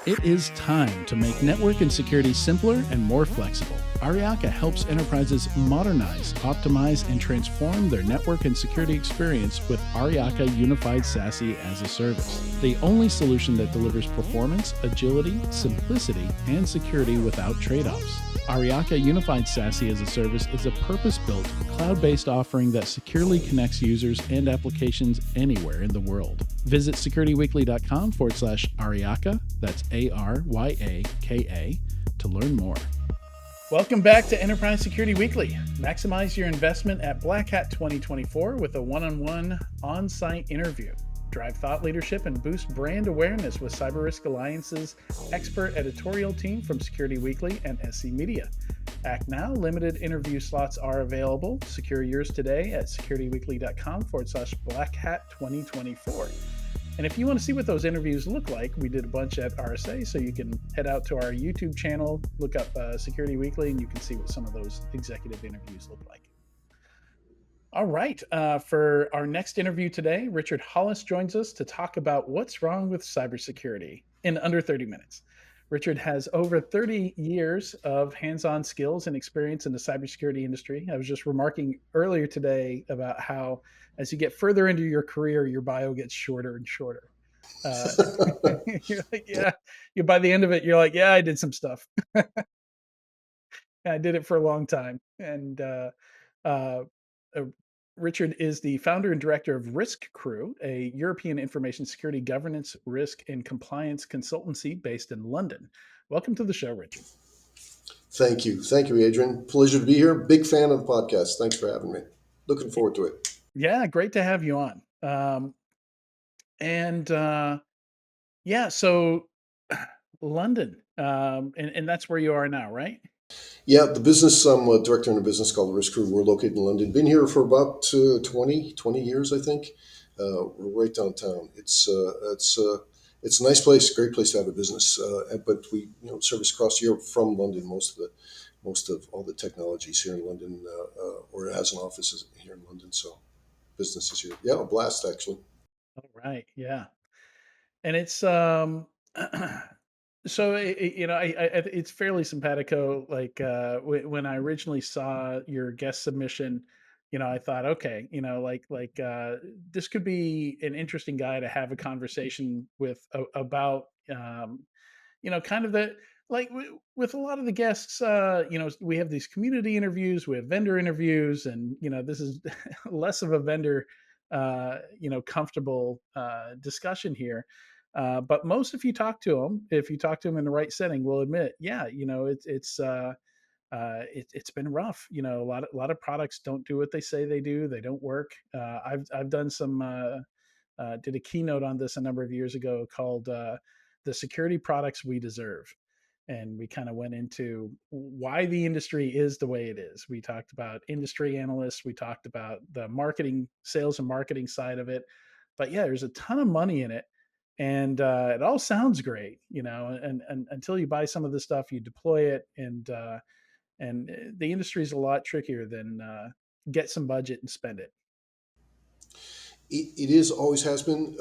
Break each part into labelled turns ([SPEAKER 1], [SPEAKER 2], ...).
[SPEAKER 1] It is time to make network and security simpler and more flexible. Ariaka helps enterprises modernize, optimize, and transform their network and security experience with Ariaka Unified SASE as a service, the only solution that delivers performance, agility, simplicity, and security without trade-offs. Ariaka Unified SASE as a service is a purpose-built, cloud-based offering that securely connects users and applications anywhere in the world. Visit securityweekly.com/Ariaka, that's ARYAKA, to learn more. Welcome back to Enterprise Security Weekly. Maximize your investment at Black Hat 2024 with a one-on-one on-site interview. Drive thought leadership and boost brand awareness with Cyber Risk Alliance's expert editorial team from Security Weekly and SC Media. Act now. Limited interview slots are available. Secure yours today at securityweekly.com/Black Hat 2024. And if you want to see what those interviews look like, we did a bunch at RSA, so you can head out to our YouTube channel, look up Security Weekly, and you can see what some of those executive interviews look like. All right. For our next interview today, Richard Hollis joins us to talk about what's wrong with cybersecurity in under 30 minutes. Richard has over 30 years of hands-on skills and experience in the cybersecurity industry. I was just remarking earlier today about how, as you get further into your career, your bio gets shorter and shorter. Uh, you're like, yeah. By the end of it, you're like, yeah, I did some stuff. I did it for a long time, and uh, uh, Richard is the founder and director of Risk Crew, a European information security governance, risk, and compliance consultancy based in London. Welcome to the show, Richard.
[SPEAKER 2] Thank you. Thank you, Adrian. Pleasure to be here. Big fan of the podcast. Thanks for having me. Looking forward to it.
[SPEAKER 1] Yeah, great to have you on. And yeah, so London, and that's where you are now, right?
[SPEAKER 2] Yeah, the business, I'm a director in a business called Risk Crew. We're located in London. Been here for about 20 years, I think. We're right downtown. It's a nice place, great place to have a business. But we service across Europe from London. Most of all the technologies here in London, or it has an office here in London. So business is here. Yeah, a blast actually.
[SPEAKER 1] All right, yeah, and it's so it's fairly simpatico. Like when I originally saw your guest submission, I thought, okay, this could be an interesting guy to have a conversation with about kind of the like with a lot of the guests. We have these community interviews, we have vendor interviews, and this is less of a vendor comfortable discussion here. But most, if you talk to them in the right setting, will admit, yeah, it's been rough. A lot of products don't do what they say they do. They don't work. I've done some did a keynote on this a number of years ago called "The Security Products We Deserve." And we kind of went into why the industry is the way it is. We talked about industry analysts. We talked about the sales and marketing side of it. But yeah, there's a ton of money in it, and it all sounds great, and until you buy some of the stuff, you deploy it, and the industry is a lot trickier than get some budget and spend it.
[SPEAKER 2] It is always has been.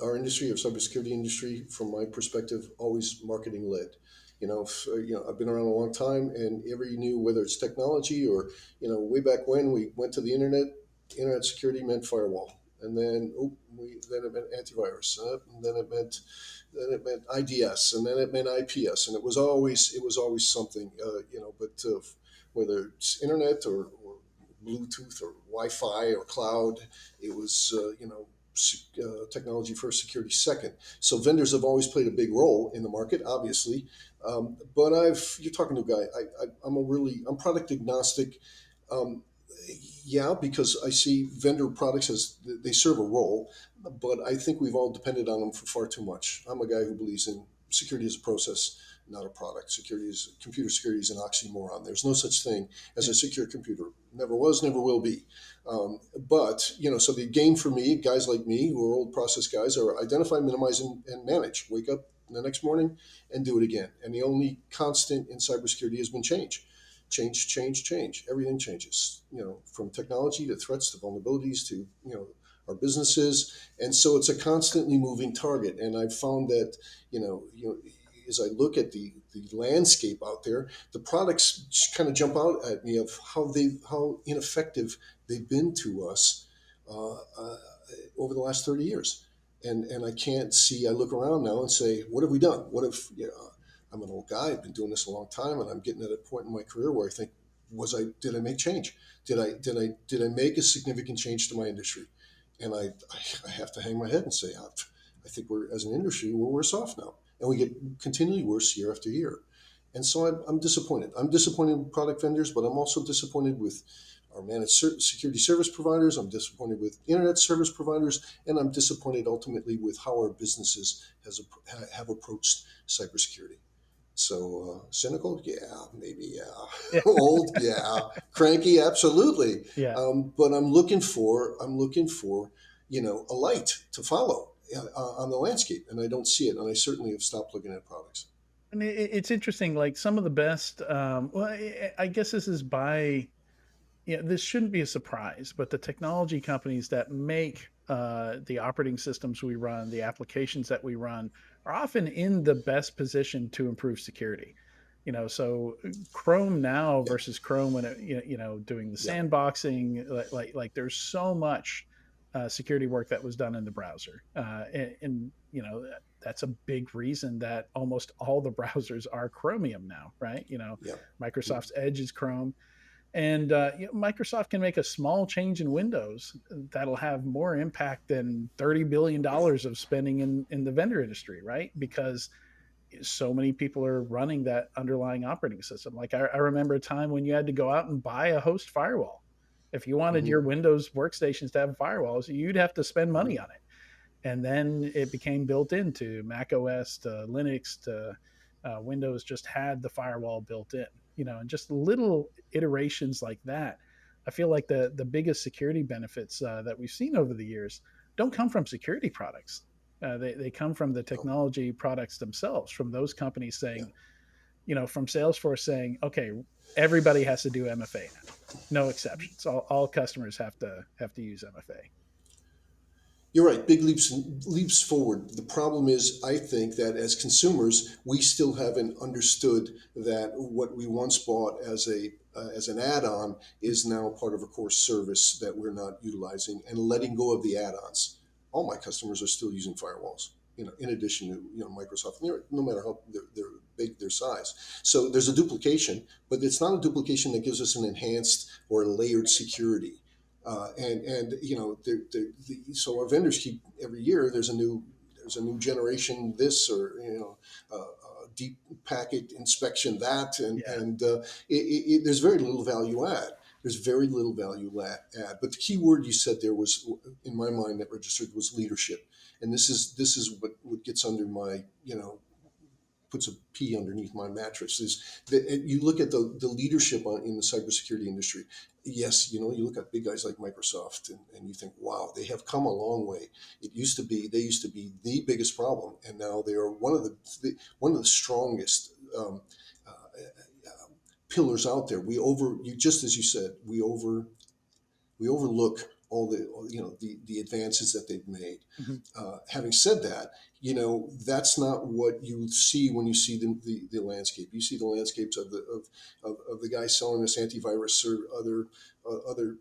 [SPEAKER 2] Our industry, our cybersecurity industry, from my perspective, always marketing led. I've been around a long time, and every new, whether it's technology or way back when we went to the internet, internet security meant firewall, and then it meant antivirus, and then it meant IDS, and then it meant IPS, and it was always something. But whether it's internet or Bluetooth or Wi-Fi or cloud. It was, technology first, security second. So vendors have always played a big role in the market, obviously. But you're talking to a guy. I'm product agnostic. Um, yeah, because I see vendor products as they serve a role, but I think we've all depended on them for far too much. I'm a guy who believes in security as a process, not a product. Computer security is an oxymoron. There's no such thing as a secure computer. Never was, never will be. So the game for me, guys like me who are old process guys, are identify, minimize, and manage. Wake up the next morning and do it again. And the only constant in cybersecurity has been change. Change. Everything changes. From technology to threats to vulnerabilities to our businesses. And so it's a constantly moving target. And I've found that, as I look at the landscape out there, the products kind of jump out at me of how ineffective they've been to us uh, uh, over the last 30 years. And I can't see, I look around now and say, what have we done? What if, I'm an old guy, I've been doing this a long time, and I'm getting at a point in my career where I think, did I make change? Did I make a significant change to my industry? And I have to hang my head and say, I think as an industry, we're worse off now. And we get continually worse year after year. And so I'm disappointed. I'm disappointed with product vendors, but I'm also disappointed with our managed security service providers. I'm disappointed with internet service providers, and I'm disappointed ultimately with how our businesses have approached cybersecurity. So cynical, yeah, maybe, yeah.
[SPEAKER 1] Yeah.
[SPEAKER 2] Old, yeah. Cranky, absolutely.
[SPEAKER 1] Yeah.
[SPEAKER 2] But I'm looking for a light to follow on the landscape, and I don't see it. And I certainly have stopped looking at products.
[SPEAKER 1] And it's interesting. Like some of the best. Well, I guess this is by. Yeah, this shouldn't be a surprise, but the technology companies that make the operating systems we run, the applications that we run, are often in the best position to improve security. So Chrome now
[SPEAKER 2] Yeah,
[SPEAKER 1] versus Chrome when doing the
[SPEAKER 2] yeah,
[SPEAKER 1] sandboxing, like there's so much security work that was done in the browser, and that's a big reason that almost all the browsers are Chromium now, right?
[SPEAKER 2] yeah. Mhm.
[SPEAKER 1] Microsoft's Edge is Chrome, and Microsoft can make a small change in Windows that'll have more impact than $30 billion of spending in the vendor industry, right? Because so many people are running that underlying operating system. Like I remember a time when you had to go out and buy a host firewall. If you wanted your
[SPEAKER 2] Mhm.
[SPEAKER 1] Windows workstations to have firewalls, you'd have to spend money
[SPEAKER 2] Mhm.
[SPEAKER 1] on it, and then it became built into Mac OS to Linux to Windows. Just had the firewall built in, and just little iterations like that. I feel like the biggest security benefits that we've seen over the years don't come from security products. They come from the
[SPEAKER 2] Oh,
[SPEAKER 1] technology products themselves, from those companies
[SPEAKER 2] yeah.
[SPEAKER 1] saying, from Salesforce saying, okay, everybody has to do MFA now, no exceptions. All customers have to use MFA.
[SPEAKER 2] You're right. Big leaps forward. The problem is, I think that as consumers, we still haven't understood that what we once bought as an add-on is now part of a core service that we're not utilizing and letting go of the add-ons. All my customers are still using firewalls. In addition to Microsoft, no matter how they're big, their size. So there's a duplication, but it's not a duplication that gives us an enhanced or layered security. And so our vendors keep every year there's a new generation this or deep packet inspection that
[SPEAKER 1] Yeah.
[SPEAKER 2] there's very little value add. There's very little value add. But the key word you said there was in my mind that registered was leadership, and this is what gets under my puts a P underneath my mattress is that you look at the leadership in the cybersecurity industry. Yes, you look at big guys like Microsoft and you think, wow, they have come a long way. They used to be the biggest problem, and now they are one of the strongest pillars out there. Just as you said, we overlook all the advances that they've made.
[SPEAKER 1] Mhm.
[SPEAKER 2] Having said that, that's not what you see when you see the landscape. You see the landscapes of the guy selling this antivirus or other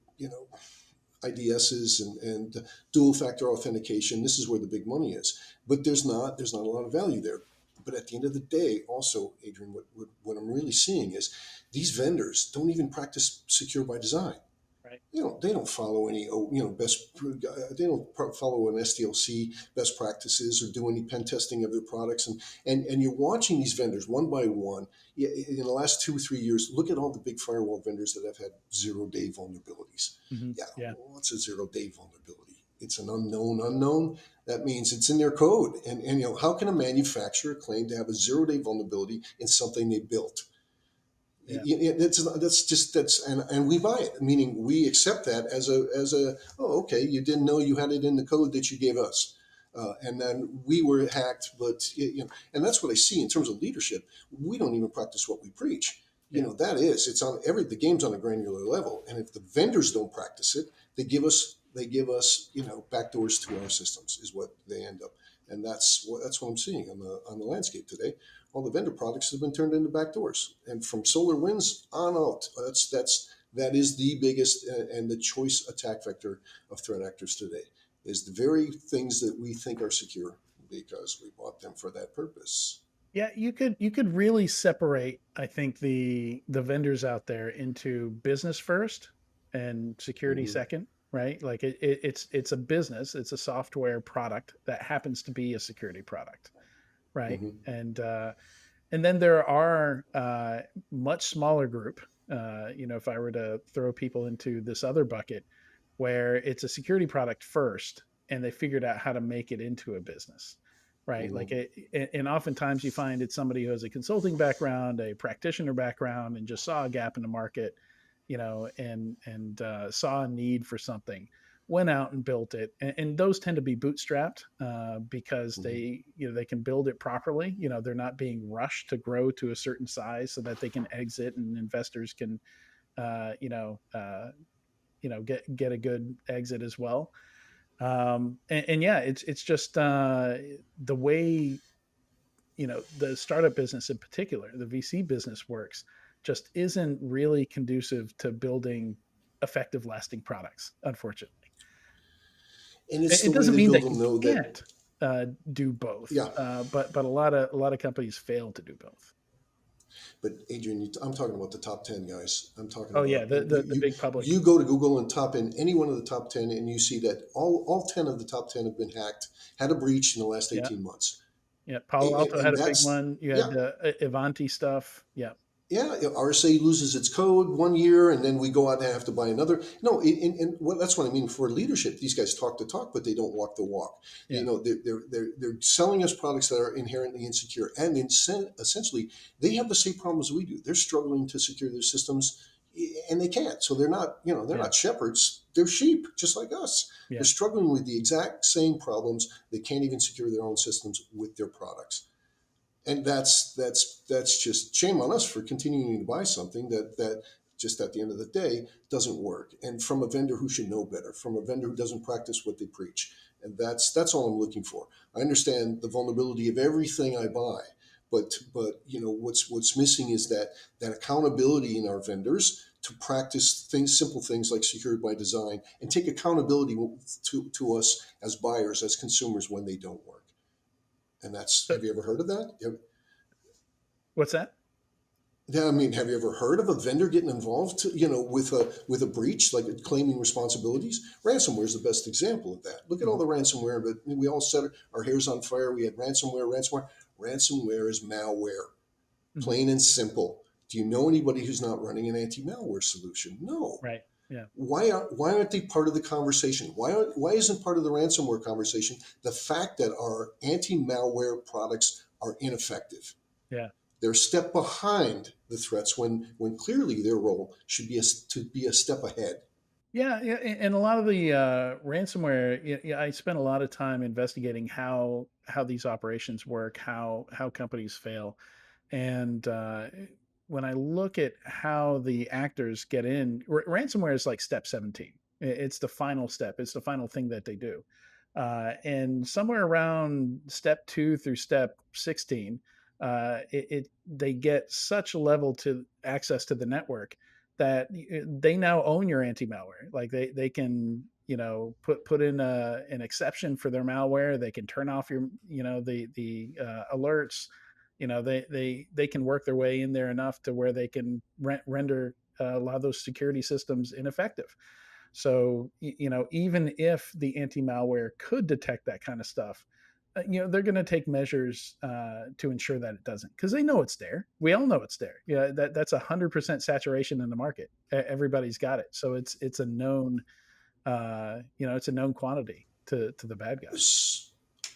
[SPEAKER 2] IDSs and dual factor authentication. This is where the big money is, but there's not a lot of value there. But at the end of the day, also, Adrian, what I'm really seeing is these vendors don't even practice secure by design.
[SPEAKER 1] Right.
[SPEAKER 2] They don't follow any best. They don't follow an SDLC best practices or do any pen testing of their products. And you're watching these vendors one by one. In the last 2 or 3 years, look at all the big firewall vendors that have had 0-day vulnerabilities.
[SPEAKER 1] Mhm.
[SPEAKER 2] Yeah,
[SPEAKER 1] Yeah.
[SPEAKER 2] what's a 0-day vulnerability? It's an unknown. That means it's in their code. And how can a manufacturer claim to have a 0-day vulnerability in something they built?
[SPEAKER 1] Yeah.
[SPEAKER 2] And we buy it, meaning we accept that as a oh, okay, you didn't know you had it in the code that you gave us, and then we were hacked. But and that's what I see in terms of leadership. We don't even practice what we preach.
[SPEAKER 1] Yeah.
[SPEAKER 2] That is, it's on the game's on a granular level, and if the vendors don't practice it, they give us they give us, backdoors to our systems is what they end up. And that's what I'm seeing on the landscape today. All the vendor products have been turned into backdoors, and from solar winds on out. That is the biggest and the choice attack vector of threat actors today, is the very things that we think are secure because we bought them for that purpose.
[SPEAKER 1] Yeah, you could really separate, I think, the vendors out there into business first and security
[SPEAKER 2] Hmm.
[SPEAKER 1] second, right? Like it's a business, it's a software product that happens to be a security product, right?
[SPEAKER 2] Hmm.
[SPEAKER 1] And then there are much smaller group. If I were to throw people into this other bucket, where it's a security product first, and they figured out how to make it into a business, right?
[SPEAKER 2] Hmm.
[SPEAKER 1] And oftentimes you find it's somebody who has a consulting background, a practitioner background, and just saw a gap in the market, and saw a need for something, went out and built it, and those tend to be bootstrapped because
[SPEAKER 2] Hmm.
[SPEAKER 1] they can build it properly. They're not being rushed to grow to a certain size so that they can exit and investors can uh, you know uh, get a good exit as well. And yeah, it's just the way the startup business in particular, the VC business works, just isn't really conducive to building effective, lasting products, unfortunately.
[SPEAKER 2] And it's
[SPEAKER 1] It
[SPEAKER 2] the way
[SPEAKER 1] doesn't
[SPEAKER 2] they
[SPEAKER 1] mean
[SPEAKER 2] build
[SPEAKER 1] that
[SPEAKER 2] them,
[SPEAKER 1] you
[SPEAKER 2] though. That
[SPEAKER 1] can't do both,
[SPEAKER 2] Yeah,
[SPEAKER 1] but a lot of companies fail to do both.
[SPEAKER 2] but Adrian, I'm talking about the top 10 guys. I'm talking
[SPEAKER 1] Oh yeah,
[SPEAKER 2] about
[SPEAKER 1] the the, the big public.
[SPEAKER 2] you go to Google and top in any one of the top 10, and you see that all 10 of the top 10 have been hacked, had a breach in the last
[SPEAKER 1] Yeah,
[SPEAKER 2] 18 months.
[SPEAKER 1] yeah. Palo Alto had
[SPEAKER 2] And
[SPEAKER 1] a big
[SPEAKER 2] that's,
[SPEAKER 1] one. You
[SPEAKER 2] yeah,
[SPEAKER 1] had Ivanti stuff. Yeah,
[SPEAKER 2] yeah, RSA loses its code 1 year, and then we go out and have to buy another. No, well, that's what I mean for leadership. These guys talk the talk, but they don't walk the walk.
[SPEAKER 1] yeah,
[SPEAKER 2] They're selling us products that are inherently insecure, and essentially they have the same problems we do. They're struggling to secure their systems, and they can't. So they're
[SPEAKER 1] yeah,
[SPEAKER 2] not shepherds. They're sheep, just like us. They're
[SPEAKER 1] yeah.
[SPEAKER 2] struggling with the exact same problems. They can't even secure their own systems with their products, and that's just shame on us for continuing to buy something that just at the end of the day doesn't work, and from a vendor who should know better, from a vendor who doesn't practice what they preach. And that's all I'm looking for. I understand the vulnerability of everything I buy, but what's missing is that accountability in our vendors to practice things, simple things like secured by design, and take accountability to us as buyers, as consumers, when they don't work. And that's,
[SPEAKER 1] So,
[SPEAKER 2] have you ever heard of that?
[SPEAKER 1] what's that?
[SPEAKER 2] Yeah, I mean, have you ever heard of a vendor getting involved, with a breach, like claiming responsibilities? Ransomware is the best example of that. Look at all
[SPEAKER 1] Mhm.
[SPEAKER 2] the ransomware, but we all set our hairs on fire. We had ransomware. Ransomware is malware,
[SPEAKER 1] Mhm.
[SPEAKER 2] plain and simple. Do you know anybody who's not running an anti-malware solution? No.
[SPEAKER 1] Right. Yeah.
[SPEAKER 2] Why aren't they part of the conversation? Why isn't part of the ransomware conversation the fact that our anti-malware products are ineffective?
[SPEAKER 1] Yeah.
[SPEAKER 2] They're a step behind the threats when clearly their role should be to be a step ahead.
[SPEAKER 1] Yeah, yeah, and a lot of the ransomware. Yeah, I spent a lot of time investigating how these operations work, how companies fail, and when I look at how the actors get in, ransomware is like step 17. It's the final step. It's the final thing that they do, and somewhere around step 2 through step 16, they get such a level to access to the network that they now own your anti-malware. Like they can put in an exception for their malware. They can turn off your the alerts. They can work their way in there enough to where they can render a lot of those security systems ineffective. So even if the anti-malware could detect that kind of stuff, they're going to take measures to ensure that it doesn't, because they know it's there. We all know it's there. Yeah, that's 100% saturation in the market. Everybody's got it, so it's a known, it's a known quantity to the bad guys.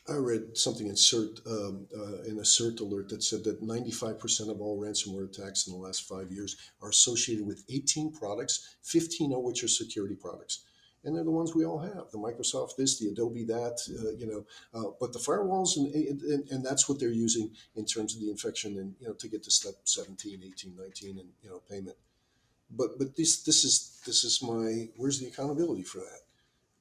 [SPEAKER 2] I read something in a CERT alert that said that 95% of all ransomware attacks in the last 5 years are associated with 18 products, 15 of which are security products. And they're the ones we all have: the Microsoft this, the Adobe that, but the firewalls, and that's what they're using in terms of the infection, and to get to step 17, 18, 19, and payment. But this is my, where's the accountability for that?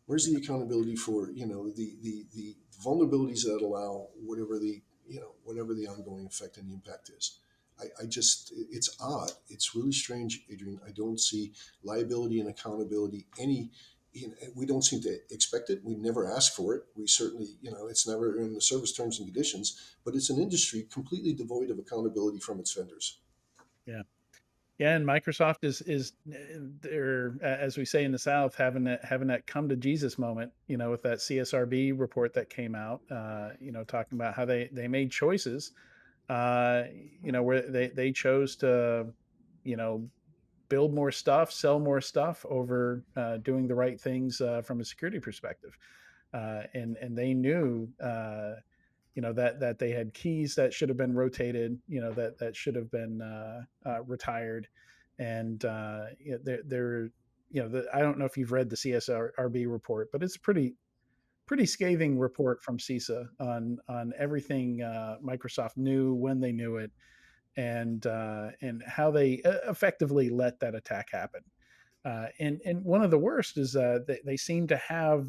[SPEAKER 2] Where's the accountability for the vulnerabilities that allow whatever the ongoing effect and the impact is? I just it's odd. It's really strange, Adrian. I don't see liability and accountability any. We don't seem to expect it. We never ask for it. We certainly, it's never in the service terms and conditions. But it's an industry completely devoid of accountability from its vendors.
[SPEAKER 1] Yeah. Yeah, and Microsoft is they're, as we say in the South, having that come to Jesus moment, with that CSRB report that came out, talking about how they made choices, where they chose to, you know, build more stuff, sell more stuff over doing the right things from a security perspective, and they knew that they had keys that should have been rotated, that should have been retired, and they're I don't know if you've read the CSRB report, but it's a pretty scathing report from CISA on everything Microsoft knew when they knew it, and how they effectively let that attack happen. And one of the worst is they seem to have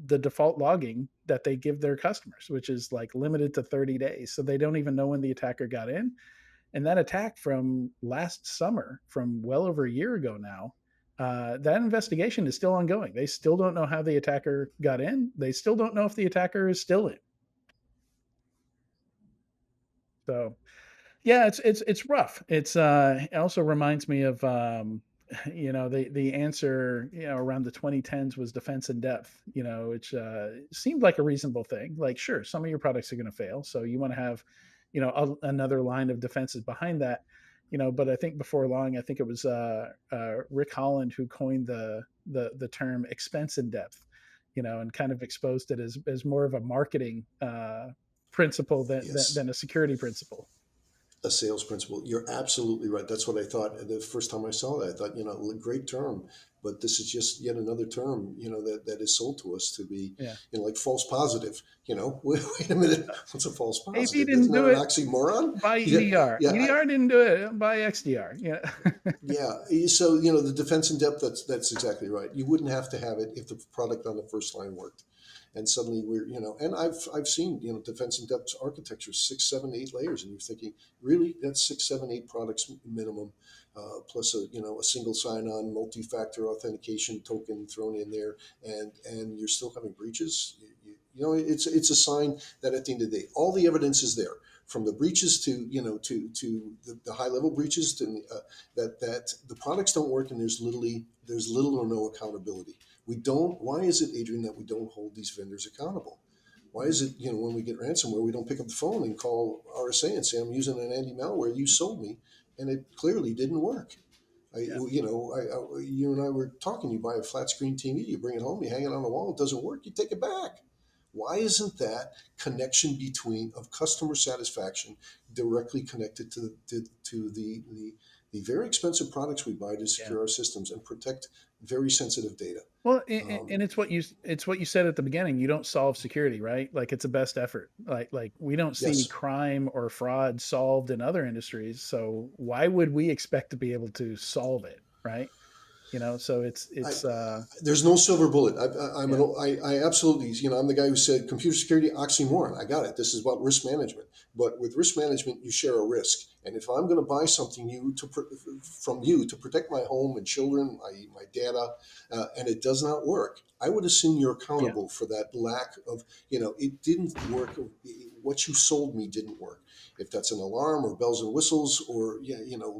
[SPEAKER 1] the default logging that they give their customers, which is like limited to 30 days. So they don't even know when the attacker got in. And that attack from last summer, from well over a year ago now, that investigation is still ongoing. They still don't know how the attacker got in. They still don't know if the attacker is still in. So yeah, it's rough. It also reminds me of the answer around the 2010s was defense in depth, which seemed like a reasonable thing. Like, sure, some of your products are going to fail, so you want to have another line of defenses behind that. But I think before long, I think it was Rick Holland who coined the term expense in depth, and kind of exposed it as more of a marketing principle than
[SPEAKER 2] Yes.
[SPEAKER 1] a security principle.
[SPEAKER 2] A sales principle. You're absolutely right. That's what I thought the first time I saw that. I thought, great term, but this is just yet another term, that is sold to us to be,
[SPEAKER 1] Yeah.
[SPEAKER 2] like false positive. Wait a minute, what's a false
[SPEAKER 1] AP
[SPEAKER 2] positive?
[SPEAKER 1] didn't
[SPEAKER 2] Isn't that
[SPEAKER 1] do
[SPEAKER 2] an
[SPEAKER 1] it
[SPEAKER 2] oxymoron?
[SPEAKER 1] by
[SPEAKER 2] Yeah,
[SPEAKER 1] EDR.
[SPEAKER 2] yeah,
[SPEAKER 1] EDR didn't do it by XDR. Yeah.
[SPEAKER 2] yeah. So the defense in depth. That's exactly right. You wouldn't have to have it if the product on the first line worked. And suddenly and I've seen defense in depth architecture 6, 7, 8 layers, and you're thinking, really, that's 6, 7, 8 products minimum, plus a single sign-on multi-factor authentication token thrown in there, and you're still having breaches. It's a sign that at the end of the day, all the evidence is there, from the breaches to to the high level breaches to that the products don't work, and there's little or no accountability. We don't. Why is it, Adrian, that we don't hold these vendors accountable? Why is it, when we get ransomware, we don't pick up the phone and call RSA and say, I'm using an anti-malware you sold me, and it clearly didn't work.
[SPEAKER 1] Yeah.
[SPEAKER 2] You and I were talking. You buy a flat screen TV, you bring it home, you hang it on the wall, it doesn't work, you take it back. Why isn't that connection between of customer satisfaction directly connected to the very expensive products we buy to
[SPEAKER 1] Yeah.
[SPEAKER 2] secure our systems and protect very sensitive data?
[SPEAKER 1] Well,
[SPEAKER 2] Um,
[SPEAKER 1] and it's what you said at the beginning. You don't solve security, right? Like, it's a best effort. Like we don't see
[SPEAKER 2] yes,
[SPEAKER 1] crime or fraud solved in other industries. So why would we expect to be able to solve it, right? So it's
[SPEAKER 2] I,
[SPEAKER 1] it's
[SPEAKER 2] there's no silver bullet.
[SPEAKER 1] yeah,
[SPEAKER 2] I absolutely, I'm the guy who said computer security oxymoron. I got it. This is about risk management. But with risk management, you share a risk. And if I'm going to buy something from you to protect my home and children, my data, and it does not work, I would assume you're
[SPEAKER 1] yeah,
[SPEAKER 2] accountable for that lack of, it didn't work. What you sold me didn't work. If that's an alarm or bells and whistles or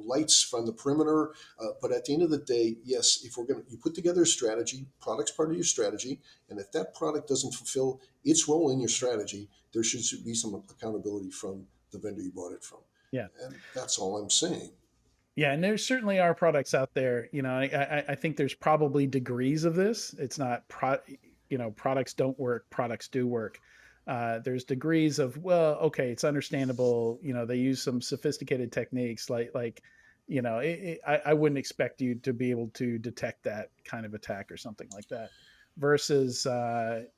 [SPEAKER 2] lights from the perimeter, but at the end of the day, yes, if you put together a strategy, product's part of your strategy, and if that product doesn't fulfill its role in your strategy, there should be some accountability from the vendor you bought it from.
[SPEAKER 1] yeah.
[SPEAKER 2] And that's all I'm saying.
[SPEAKER 1] Yeah, and there certainly are products out there. I think there's probably degrees of this. It's not products don't work, products do work. There's degrees of, well, okay, it's understandable. They use some sophisticated techniques, like I wouldn't expect you to be able to detect that kind of attack or something like that. Versus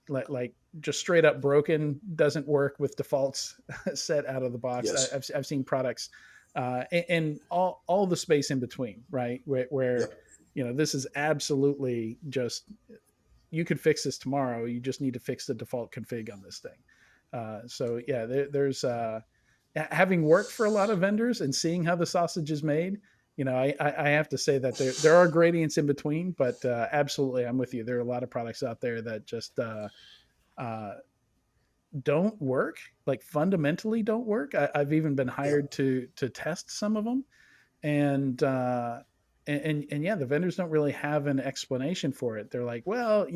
[SPEAKER 1] like just straight up broken, doesn't work with defaults set out of the box.
[SPEAKER 2] Yes.
[SPEAKER 1] I've seen products and all the space in between, right? Where
[SPEAKER 2] Yep.
[SPEAKER 1] this is absolutely just you could fix this tomorrow. You just need to fix the default config on this thing. So yeah, there's having worked for a lot of vendors and seeing how the sausage is made. I have to say that there are gradients in between, but absolutely, I'm with you. There are a lot of products out there that just uh, don't work, like fundamentally don't work. I've even been
[SPEAKER 2] Yeah.
[SPEAKER 1] hired to test some of them, and and yeah, the vendors don't really have an explanation for it. They're like, well,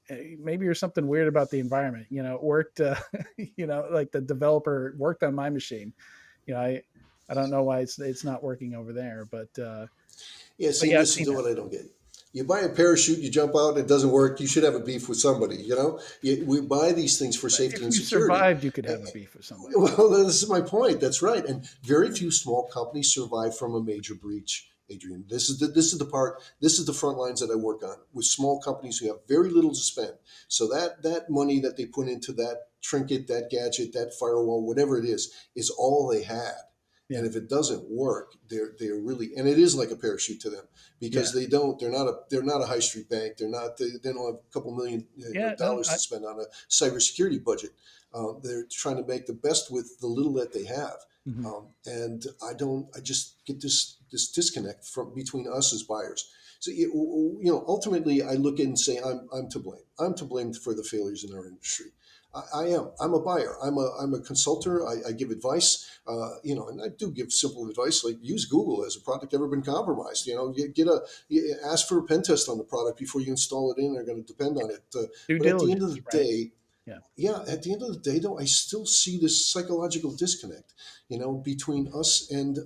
[SPEAKER 1] maybe there's something weird about the environment. It worked. Like the developer worked on my machine. I don't know why it's not working over there,
[SPEAKER 2] Yeah,
[SPEAKER 1] but
[SPEAKER 2] see,
[SPEAKER 1] yeah, I've
[SPEAKER 2] this is
[SPEAKER 1] seen
[SPEAKER 2] the
[SPEAKER 1] that.
[SPEAKER 2] what I don't get. You buy a parachute, you jump out, it doesn't work. You should have a beef with somebody. We buy these things for safety
[SPEAKER 1] If
[SPEAKER 2] and
[SPEAKER 1] you
[SPEAKER 2] security.
[SPEAKER 1] survived, you could have a beef with somebody.
[SPEAKER 2] Well, this is my point. That's right. And very few small companies survive from a major breach. Adrian, this is the part. This is the front lines that I work on with small companies who have very little to spend. So that money that they put into that trinket, that gadget, that firewall, whatever it is all they had.
[SPEAKER 1] Yeah,
[SPEAKER 2] And if it doesn't work, they're really, and it is like a parachute to them
[SPEAKER 1] yeah,
[SPEAKER 2] because they're not a high street bank. They don't have a couple million
[SPEAKER 1] yeah. No,
[SPEAKER 2] dollars to spend on a cybersecurity budget. They're trying to make the best with the little that they have,
[SPEAKER 1] mhm.
[SPEAKER 2] and I just get this disconnect from between us as buyers. So ultimately, I look at and say I'm to blame. I'm to blame for the failures in our industry. I am. I'm a buyer. I'm a consultant. I give advice. And I do give simple advice like use Google. Has a product ever been compromised? Ask for a pen test on the product before you install it in. They're going to depend on it.
[SPEAKER 1] Due
[SPEAKER 2] But at the end of
[SPEAKER 1] diligence,
[SPEAKER 2] the
[SPEAKER 1] right?
[SPEAKER 2] day,
[SPEAKER 1] Yeah,
[SPEAKER 2] yeah, at the end of the day, though, I still see this psychological disconnect, between us and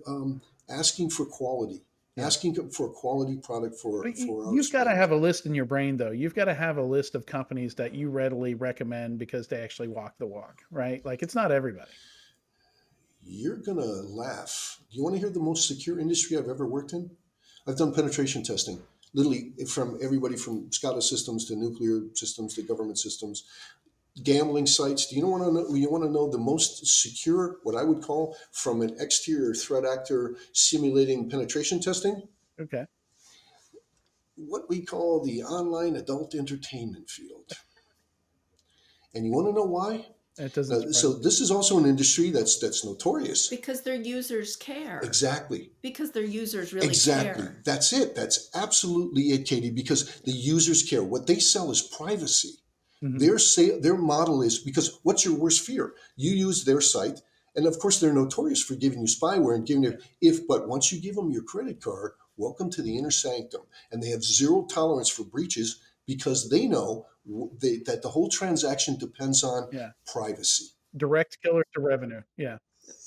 [SPEAKER 2] asking for quality,
[SPEAKER 1] yeah.
[SPEAKER 2] asking for a quality product for
[SPEAKER 1] But
[SPEAKER 2] for our
[SPEAKER 1] you've got to
[SPEAKER 2] spend.
[SPEAKER 1] have a list in your brain, though. You've got to have a list of companies that you readily recommend because they actually walk the walk, right? Like it's not everybody.
[SPEAKER 2] You're gonna laugh. Do you want to hear the most secure industry I've ever worked in? I've done penetration testing, literally from everybody from SCADA systems to nuclear systems to government systems, gambling sites. Do you want to know? You want to know the most secure, what I would call, from an exterior threat actor simulating penetration testing?
[SPEAKER 1] Okay,
[SPEAKER 2] What we call the online adult entertainment field. And you want to know why?
[SPEAKER 1] it doesn't
[SPEAKER 2] So
[SPEAKER 1] surprise me.
[SPEAKER 2] this is also an industry that's notorious.
[SPEAKER 3] Because their users care.
[SPEAKER 2] Exactly.
[SPEAKER 3] Because their users really
[SPEAKER 2] Exactly.
[SPEAKER 3] care.
[SPEAKER 2] That's it. That's absolutely it, Katie, because the users care. What they sell is privacy.
[SPEAKER 1] Hmm.
[SPEAKER 2] Their model is because what's your worst fear? You use their site, and of course they're notorious for giving you spyware and giving you but once you give them your credit card, welcome to the inner sanctum, and they have zero tolerance for breaches because they know that the whole transaction depends on
[SPEAKER 1] Yeah,
[SPEAKER 2] privacy.
[SPEAKER 1] direct killer to revenue. Yeah,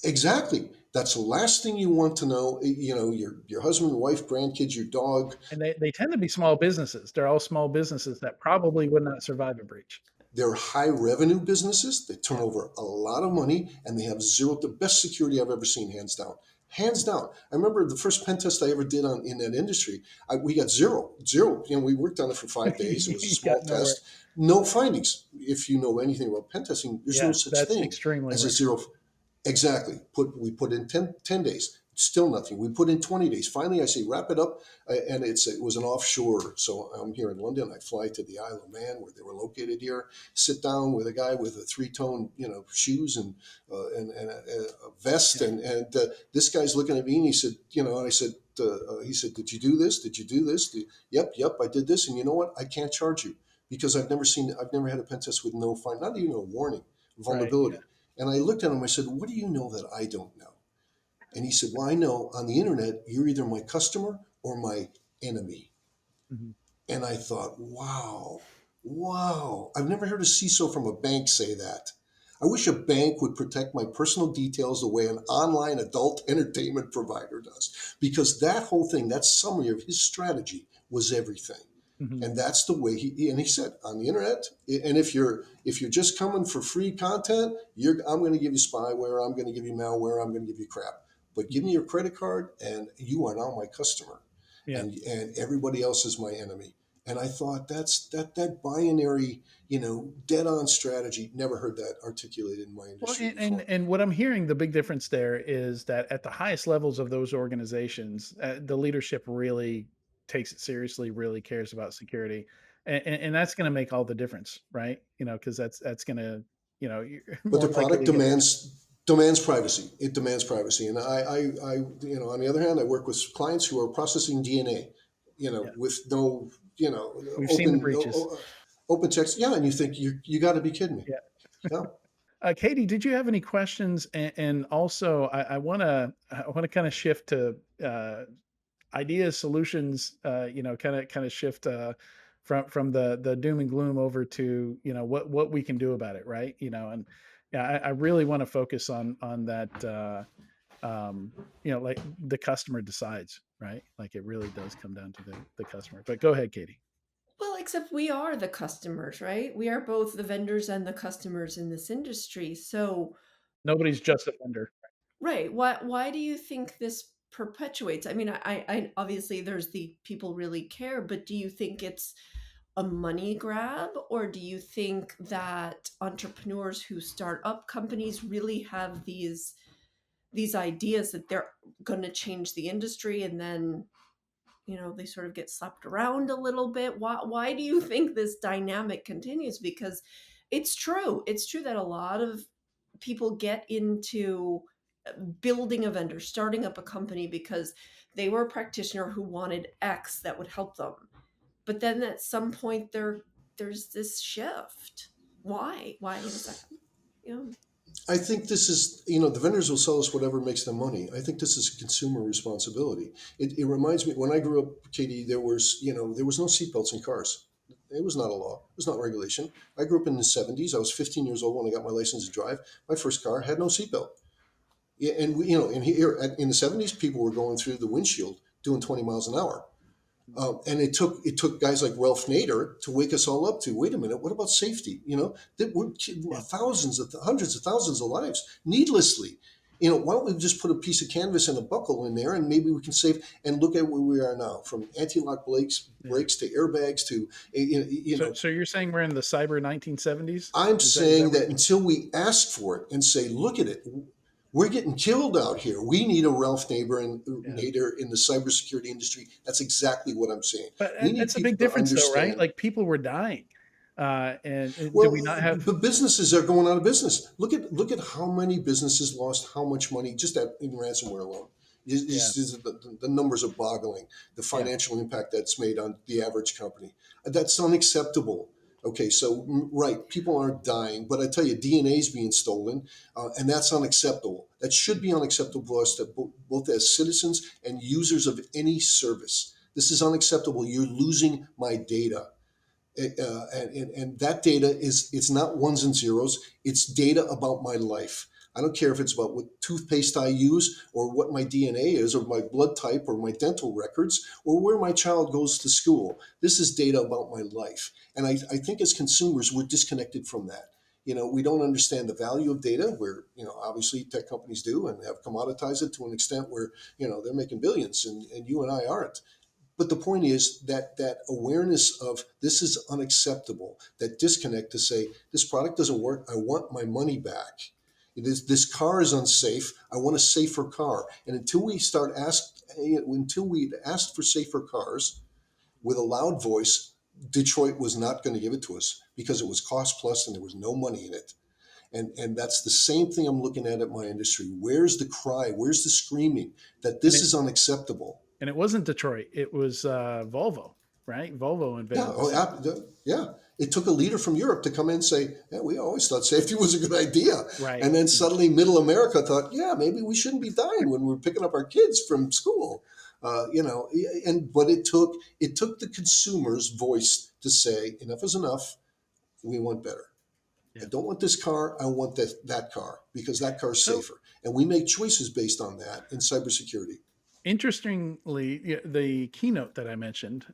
[SPEAKER 2] Exactly. That's the last thing you want to know. Your husband, wife, grandkids, your dog.
[SPEAKER 1] and they tend to be small businesses. They're all small businesses that probably would not survive a breach.
[SPEAKER 2] They're high revenue businesses. They turn
[SPEAKER 1] Yeah,
[SPEAKER 2] over a lot of money and they have the best security I've ever seen, hands down. Hands down. I remember the first pen test I ever did in that industry. We got zero, zero. We worked on it for 5 days. It was a
[SPEAKER 1] you got
[SPEAKER 2] small
[SPEAKER 1] nowhere.
[SPEAKER 2] test, no findings. If you know anything about pen testing, there's no
[SPEAKER 1] Yeah,
[SPEAKER 2] such
[SPEAKER 1] that's
[SPEAKER 2] thing
[SPEAKER 1] extremely
[SPEAKER 2] as a
[SPEAKER 1] rare.
[SPEAKER 2] zero. Exactly. We put in 10 days. Still nothing. We put in 20 days. Finally, I say wrap it up, and it was an offshore. So I'm here in London. I fly to the Isle of Man where they were located here. Sit down with a guy with a three-tone, shoes and a vest,
[SPEAKER 1] Yeah.
[SPEAKER 2] and this guy's looking at me, and he said, and I said, he said, did you do this? Did you do this? Yep, I did this, and you know what? I can't charge you because I've never had a pen test with no find, not even a warning,
[SPEAKER 1] Right. Yeah.
[SPEAKER 2] vulnerability. And I looked at him. I said, "What do you know that I don't know?" And he said, "Well, I know on the internet you're either my customer or my enemy."
[SPEAKER 1] Mhm.
[SPEAKER 2] And I thought, "Wow, wow! I've never heard a CISO from a bank say that." I wish a bank would protect my personal details the way an online adult entertainment provider does, because that whole thing, that summary of his strategy was everything.
[SPEAKER 1] Mhm.
[SPEAKER 2] And that's the way he said on the internet. And if you're just coming for free content, I'm going to give you spyware, I'm going to give you malware, I'm going to give you crap, but give
[SPEAKER 1] Mhm.
[SPEAKER 2] me your credit card and you are now my customer,
[SPEAKER 1] Yeah.
[SPEAKER 2] and everybody else is my enemy. And I thought that binary, dead on strategy, never heard that articulated in my
[SPEAKER 1] Well,
[SPEAKER 2] industry
[SPEAKER 1] and
[SPEAKER 2] before.
[SPEAKER 1] what I'm hearing, the big difference there is that at the highest levels of those organizations, the leadership really takes it seriously, really cares about security. and that's going to make all the difference, right? Because that's going to, you're
[SPEAKER 2] But
[SPEAKER 1] more
[SPEAKER 2] the product
[SPEAKER 1] likely to get the.
[SPEAKER 2] demands privacy. It demands privacy, and on the other hand, I work with clients who are processing DNA,
[SPEAKER 1] Yeah,
[SPEAKER 2] with no,
[SPEAKER 1] we've seen the
[SPEAKER 2] open
[SPEAKER 1] breaches.
[SPEAKER 2] open text. Yeah, and you think you got to be kidding me.
[SPEAKER 1] Yeah.
[SPEAKER 2] Yeah.
[SPEAKER 1] Katie, did you have any questions? And also, I want to kind of shift to ideas, solutions. Kind of shift from the doom and gloom over to what we can do about it, right? And yeah, I really want to focus on that. Like the customer decides, right? Like it really does come down to the customer. But go ahead, Katie.
[SPEAKER 3] Well, except we are the customers, right? We are both the vendors and the customers in this industry. So,
[SPEAKER 1] Nobody's just a vendor.
[SPEAKER 3] right, why do you think this perpetuates? I mean, I obviously there's the people really care, but do you think it's a money grab, or do you think that entrepreneurs who start up companies really have these ideas that they're going to change the industry, and then they sort of get slapped around a little bit? Why do you think this dynamic continues? Because it's true that a lot of people get into building a vendor, starting up a company because they were a practitioner who wanted X that would help them. But then at some point there's this shift. Why does that happen? Yeah.
[SPEAKER 2] I think this is, the vendors will sell us whatever makes them money. I think this is a consumer responsibility. It reminds me, when I grew up, Katie, there was no seatbelts in cars. It was not a law. It was not regulation. I grew up in the 70s. I was 15 years old when I got my license to drive. My first car had no seatbelt. Yeah, and in the 70s, people were going through the windshield doing 20 miles an hour. And it took guys like Ralph Nader to wake us all up to, wait a minute, what about safety? That we're
[SPEAKER 1] Yeah.
[SPEAKER 2] hundreds of thousands of lives needlessly. Why don't we just put a piece of canvas and a buckle in there, and maybe we can save? And look at where we are now, from anti-lock
[SPEAKER 1] Yeah.
[SPEAKER 2] brakes to airbags to
[SPEAKER 1] So you're saying we're in the cyber 1970s?
[SPEAKER 2] I'm
[SPEAKER 1] Is that
[SPEAKER 2] saying
[SPEAKER 1] what
[SPEAKER 2] that
[SPEAKER 1] you're saying?
[SPEAKER 2] until we ask for it and say, look at it, we're getting killed out here. We need a Ralph
[SPEAKER 1] Yeah.
[SPEAKER 2] Nader in the cybersecurity industry. That's exactly what I'm saying.
[SPEAKER 1] But
[SPEAKER 2] We need
[SPEAKER 1] that's a big
[SPEAKER 2] people to
[SPEAKER 1] difference though, right?
[SPEAKER 2] understand.
[SPEAKER 1] Like people were dying. And do we not
[SPEAKER 2] Well,
[SPEAKER 1] have.
[SPEAKER 2] but businesses are going out of business. Look at how many businesses lost how much money just in ransomware alone.
[SPEAKER 1] Yeah.
[SPEAKER 2] The numbers are boggling. The
[SPEAKER 1] Yeah.
[SPEAKER 2] financial impact that's made on the average company. That's unacceptable. Okay, so right, people aren't dying, but I tell you, DNA is being stolen, and that's unacceptable. That should be unacceptable to us, both as citizens and users of any service. This is unacceptable. You're losing my data. And that data it's not ones and zeros. It's data about my life. I don't care if it's about what toothpaste I use, or what my DNA is, or my blood type, or my dental records, or where my child goes to school. This is data about my life. And I think as consumers, we're disconnected from that. We don't understand the value of data, where, obviously tech companies do and have commoditized it to an extent where, they're making billions, and you and I aren't. But the point is that awareness of this is unacceptable, that disconnect to say, this product doesn't work, I want my money back. This car is unsafe, I want a safer car. And until we asked for safer cars with a loud voice, Detroit was not going to give it to us, because it was cost plus and there was no money in it. And that's the same thing I'm looking at my industry. Where's the cry? Where's the screaming that
[SPEAKER 1] and
[SPEAKER 2] this
[SPEAKER 1] it
[SPEAKER 2] is unacceptable?
[SPEAKER 1] and it wasn't Detroit. It was Volvo, right? Volvo
[SPEAKER 2] Yeah,
[SPEAKER 1] invented the system.
[SPEAKER 2] yeah. It took a leader from Europe to come in and say, "Yeah, we always thought safety was a good idea,"
[SPEAKER 1] Right.
[SPEAKER 2] and then
[SPEAKER 1] Yeah.
[SPEAKER 2] suddenly Middle America thought, "Yeah, maybe we shouldn't be dying when we're picking up our kids from school." But it took the consumer's voice to say, "Enough is enough. We want better. I
[SPEAKER 1] Yeah.
[SPEAKER 2] don't want this car. I want that car, because that car is
[SPEAKER 1] So
[SPEAKER 2] safer." And we make choices based on that in cybersecurity.
[SPEAKER 1] interestingly, the keynote that I mentioned,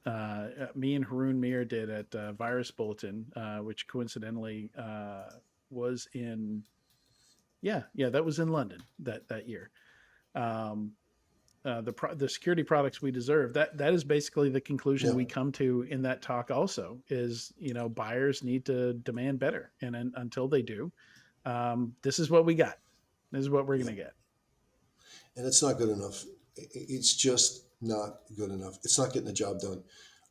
[SPEAKER 1] me and Haroon Mir did at Virus Bulletin, which coincidentally was in, yeah, that was in London that year. Um, the security products we deserve. That is basically the conclusion
[SPEAKER 2] Yeah,
[SPEAKER 1] we come to in that talk. Also, is buyers need to demand better, and until they do, this is what we got. This is what we're
[SPEAKER 2] yeah.
[SPEAKER 1] gonna get.
[SPEAKER 2] And it's not good enough. It's just not good enough. It's not getting the job done.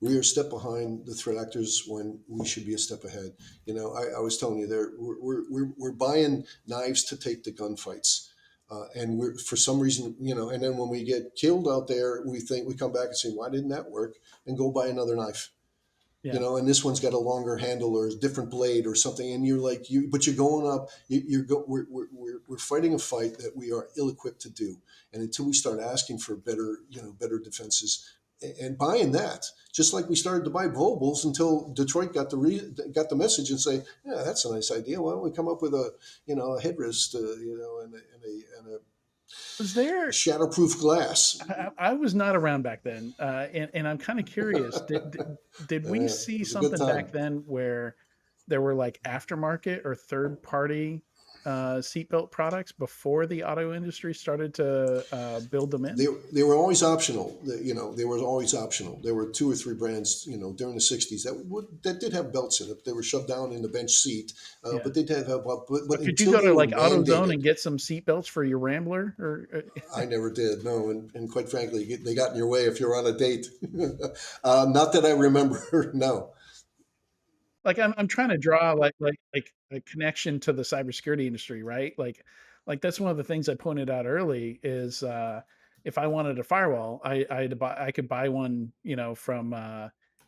[SPEAKER 2] We are a step behind the threat actors when we should be a step ahead. I was telling you there, we're buying knives to take the gunfights. And we're for some reason, and then when we get killed out there, we come back and say, why didn't that work? And go buy another knife.
[SPEAKER 1] Yeah.
[SPEAKER 2] And this one's got a longer handle or a different blade or something, and you're like, but you're going up. We're fighting a fight that we are ill-equipped to do, and until we start asking for better defenses, and buying that, just like we started to buy Volbles until Detroit got the message and say, yeah, that's a nice idea. Why don't we come up with a headrest, and a
[SPEAKER 1] Was there
[SPEAKER 2] shatterproof glass.
[SPEAKER 1] I was not around back then, and I'm kind of curious. Did we
[SPEAKER 2] It
[SPEAKER 1] see
[SPEAKER 2] was a good
[SPEAKER 1] something back
[SPEAKER 2] time.
[SPEAKER 1] then where there were like aftermarket or third party seatbelt products before the auto industry started to build them in?
[SPEAKER 2] They were always optional. They were always optional. There were two or three brands, during the '60s that did have belts in it. They were shoved down in the bench seat,
[SPEAKER 1] Yeah.
[SPEAKER 2] but they did have. But
[SPEAKER 1] But could you
[SPEAKER 2] until
[SPEAKER 1] go
[SPEAKER 2] they
[SPEAKER 1] to
[SPEAKER 2] were
[SPEAKER 1] like AutoZone
[SPEAKER 2] mandated,
[SPEAKER 1] and get some seatbelts for your Rambler? Or
[SPEAKER 2] I never did. No, and quite frankly, they got in your way if you're on a date. Not that I remember. No.
[SPEAKER 1] like I'm trying to draw like a connection to the cybersecurity industry, right? Like that's one of the things I pointed out early is if I wanted a firewall, I could buy one, from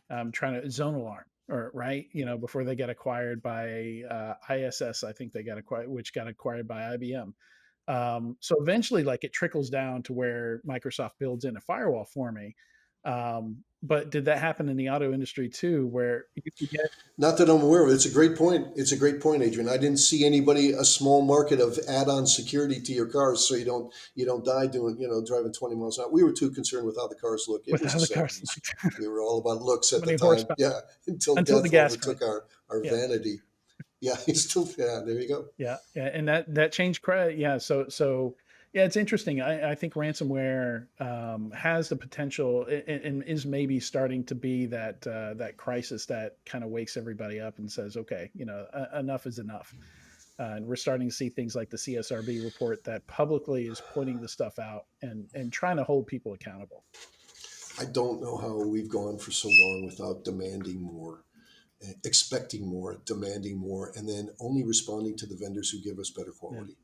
[SPEAKER 1] I'm trying to Zone Alarm or right, before they got acquired by ISS, I think they got acquired, which got acquired by IBM. So eventually, like it trickles down to where Microsoft builds in a firewall for me. But did that happen in the auto industry too, where you could get
[SPEAKER 2] Not that I'm aware of. It's a great point. It's a great point, Adrian. I didn't see a small market of add-on security to your cars, so you don't die doing driving 20 miles an hour. We were too concerned with how the cars look. It was
[SPEAKER 1] without
[SPEAKER 2] the
[SPEAKER 1] the car
[SPEAKER 2] '70s. We were all about looks
[SPEAKER 1] how
[SPEAKER 2] at the
[SPEAKER 1] many
[SPEAKER 2] time.
[SPEAKER 1] horsepower
[SPEAKER 2] Yeah, until
[SPEAKER 1] until the
[SPEAKER 2] death
[SPEAKER 1] gas price?
[SPEAKER 2] overtook our
[SPEAKER 1] Yeah,
[SPEAKER 2] vanity. Yeah, he's still. Yeah, there you go.
[SPEAKER 1] yeah, and that changed credit. Yeah, so yeah, it's interesting. I think ransomware has the potential and is maybe starting to be that crisis that kind of wakes everybody up and says, okay, enough is enough. And we're starting to see things like the CSRB report that publicly is pointing the stuff out and trying to hold people accountable.
[SPEAKER 2] I don't know how we've gone for so long without demanding more, expecting more, demanding more, and then only responding to the vendors who give us better
[SPEAKER 1] Yeah,
[SPEAKER 2] quality.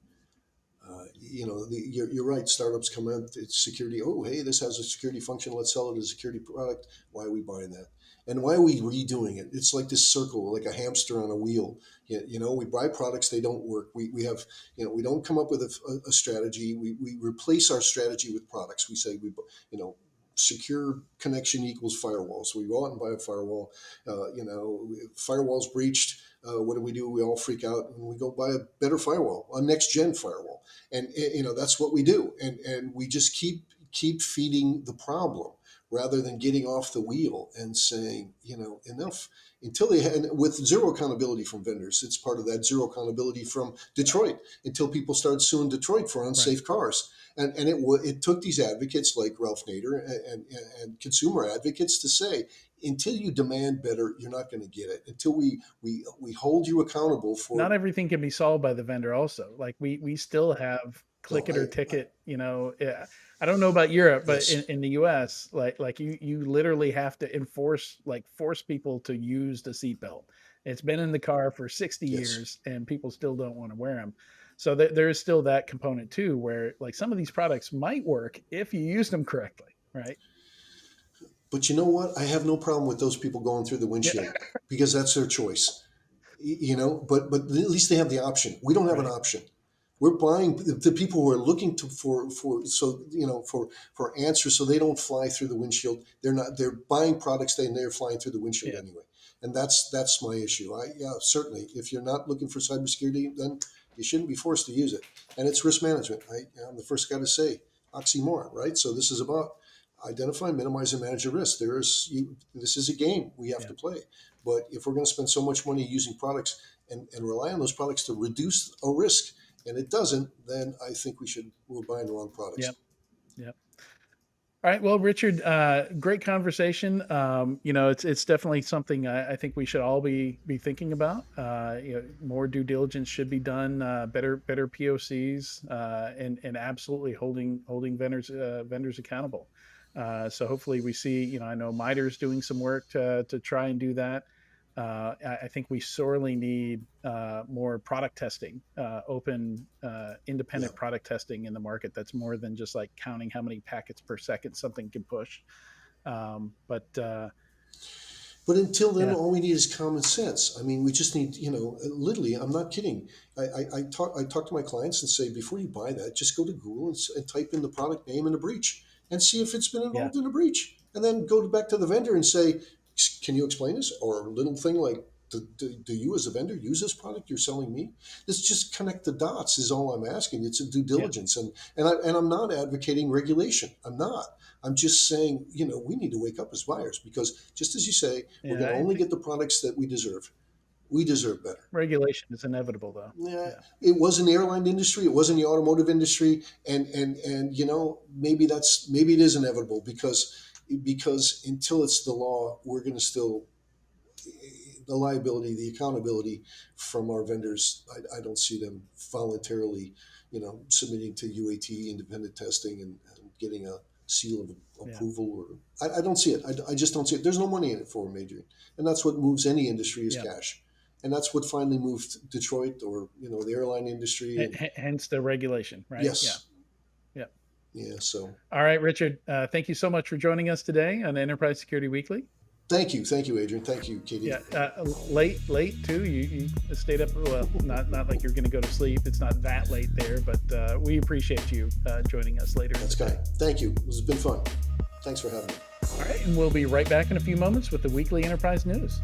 [SPEAKER 2] You're right. Startups come in, it's security. Oh, hey, this has a security function. Let's sell it as a security product. Why are we buying that? And why are we redoing it? It's like this circle, like a hamster on a wheel. We buy products, they don't work. We have, we don't come up with a strategy. We replace our strategy with products. We say, you know, secure connection equals firewall. So we go out and buy a firewall. Firewall's breached. What do? We all freak out and we go buy a better firewall, a next gen firewall, and that's what we do, and we just keep feeding the problem rather than getting off the wheel and saying enough until they had with zero accountability from vendors. It's part of that zero accountability from Detroit until people started suing Detroit for
[SPEAKER 1] right.
[SPEAKER 2] unsafe cars. And it took these advocates like Ralph Nader and consumer advocates to say, until you demand better, you're not going to get it. Until we hold you accountable
[SPEAKER 1] Not
[SPEAKER 2] for.
[SPEAKER 1] everything can be solved by the vendor also. Like we still have click
[SPEAKER 2] No,
[SPEAKER 1] it or
[SPEAKER 2] I
[SPEAKER 1] ticket, yeah. I don't know about Europe, but in,
[SPEAKER 2] yes,
[SPEAKER 1] in the US, like you literally have to force people to use the seatbelt. It's been in the car for 60
[SPEAKER 2] yes.
[SPEAKER 1] years and people still don't want to wear them. So there is still that component too, where like some of these products might work if you use them correctly, right?
[SPEAKER 2] But you know what? I have no problem with those people going through the
[SPEAKER 1] Yeah,
[SPEAKER 2] windshield because that's their choice. But at least they have the option. We don't have an
[SPEAKER 1] right.
[SPEAKER 2] option. We're buying the people who are looking to for answers so they don't fly through the windshield. They're buying products and they're flying through the windshield
[SPEAKER 1] Yeah,
[SPEAKER 2] anyway. And that's my issue. Yeah, certainly if you're not looking for cybersecurity, then you shouldn't be forced to use it. And it's risk management. I'm the first guy to say oxymoron, right? So this is about identify, minimize, and manage your risk. This is a game we have
[SPEAKER 1] yeah.
[SPEAKER 2] to play. But if we're going to spend so much money using products and rely on those products to reduce a risk, and it doesn't, then I think we're buying the wrong products.
[SPEAKER 1] Yep. Yep. All right. Well, Richard, great conversation. It's definitely something I think we should all be thinking about. More due diligence should be done. Better POCs, and absolutely holding vendors accountable. So hopefully we see, I know MITRE's doing some work to try and do that. I think we sorely need more product testing, open,
[SPEAKER 2] Yeah.
[SPEAKER 1] independent product testing in the market. That's more than just like counting how many packets per second something can push. But
[SPEAKER 2] But until then,
[SPEAKER 1] yeah,
[SPEAKER 2] all we need is common sense. I mean, we just need, literally, I'm not kidding. I talk to my clients and say, before you buy that, just go to Google and type in the product name and a breach and see if it's been
[SPEAKER 1] yeah,
[SPEAKER 2] involved in a breach. And then go back to the vendor and say, can you explain this? Or a little thing like, do you as a vendor use this product you're selling me? Let's just connect the dots is all I'm asking. It's a due
[SPEAKER 1] yeah,
[SPEAKER 2] diligence. And I'm not advocating regulation. I'm not. I'm just saying, we need to wake up as buyers because just as you say, we're
[SPEAKER 1] yeah.
[SPEAKER 2] going to
[SPEAKER 1] I
[SPEAKER 2] only
[SPEAKER 1] think
[SPEAKER 2] get the products that we deserve. We deserve better.
[SPEAKER 1] regulation is inevitable, though.
[SPEAKER 2] Yeah,
[SPEAKER 1] Yeah,
[SPEAKER 2] it was in the airline industry. It was in the automotive industry, and maybe it is inevitable because until it's the law, we're going to still the liability, the accountability from our vendors. I don't see them voluntarily, submitting to UAT independent testing and getting a seal of
[SPEAKER 1] yeah,
[SPEAKER 2] approval. Or I don't see it. I just don't see it. There's no money in it for them, Adrian, and that's what moves any industry is
[SPEAKER 1] yeah.
[SPEAKER 2] cash, and that's what finally moved Detroit or the airline industry. And
[SPEAKER 1] Hence the regulation, right? Yeah,
[SPEAKER 2] yes,
[SPEAKER 1] yeah.
[SPEAKER 2] yeah. So
[SPEAKER 1] All right, Richard. Thank you so much for joining us today on Enterprise Security Weekly.
[SPEAKER 2] thank you, Adrian. Thank you, Katie.
[SPEAKER 1] Yeah, late too. You stayed up. Well, not like you're going to go to sleep. It's not that late there, but we appreciate you joining us later.
[SPEAKER 2] That's kind. Thank you. This has been fun. Thanks for having me.
[SPEAKER 1] All right, and we'll be right back in a few moments with the weekly Enterprise News.